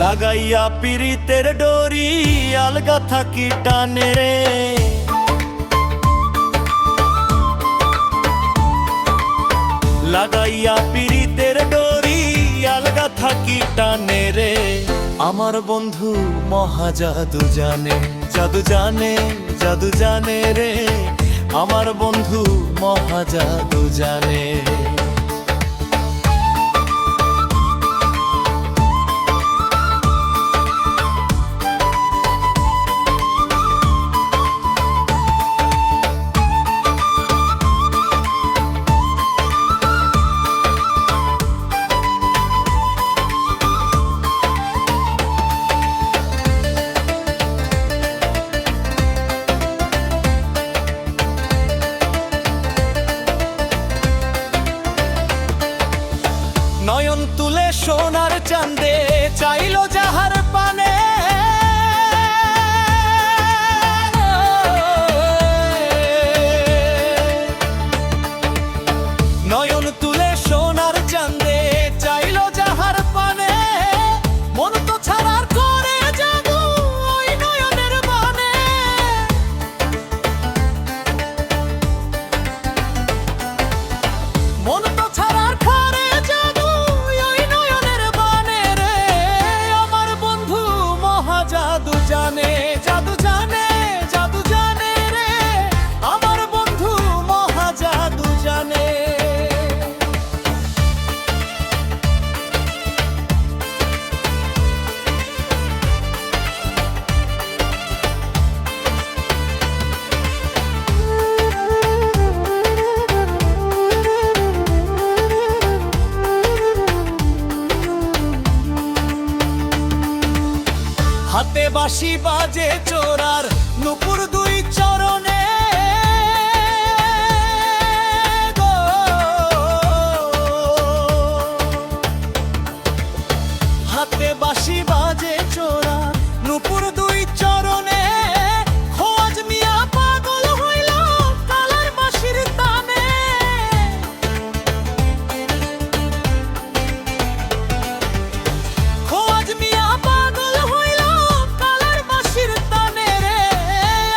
লাগাইয়া পিরিতের ডোরি আলগা থাকি টানে রে। লাগাইয়া পিরিতের ডোরি আলগা থাকি টানে রে। আমার বন্ধু মহা জাদু জানে, জাদু জানে, জাদু জানে রে। আমার বন্ধু মহা জাদু জানে। নয়ন তুলে সোনার চাঁদে চাইলো যাহার পানে। নয়ন তুলে সোনার চাঁদে চাইলো যাহার পানে। মন তো ছাড়ার করে জাদু ওই নয়নের বানে। মন তো ছাড়ার করে জাদু ওই নয়নের বানে রে। আমার বন্ধু মহা জাদু জানে, জাদু জানে, জাদু জানে রে। আমার বন্ধু মহা জাদু জানে। হাতে বাঁশি বাজে চোরার নুপুর দুই চরণে গো। হাতে বাঁশি বাজে চোরার নুপুর দুই চরণে। খোয়াজ মিয়া পাগল হইল কালার বাঁশির তানে। খোয়াজ মিয়া পাগল হইল কালার বাঁশির তানে রে।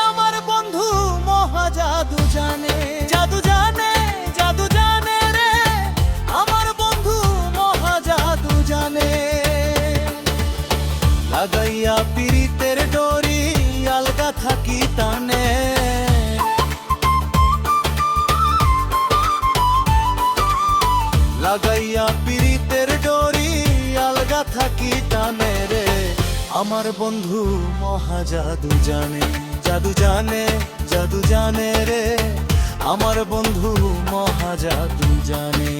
আমার বন্ধু মহা জাদু জানে, জাদু জানে, জাদু জানে রে। আমার বন্ধু মহা জাদু জানে। লাগাইয়া পিরিতের ডোরি আলগা থাকি টানে। লাগাইয়া পিরিতের ডোরি আলগা থাকি টানে রে। আমার বন্ধু মহা জাদু জানে, জাদু জানে, জাদু জানে রে। আমার বন্ধু মহা জাদু জানে।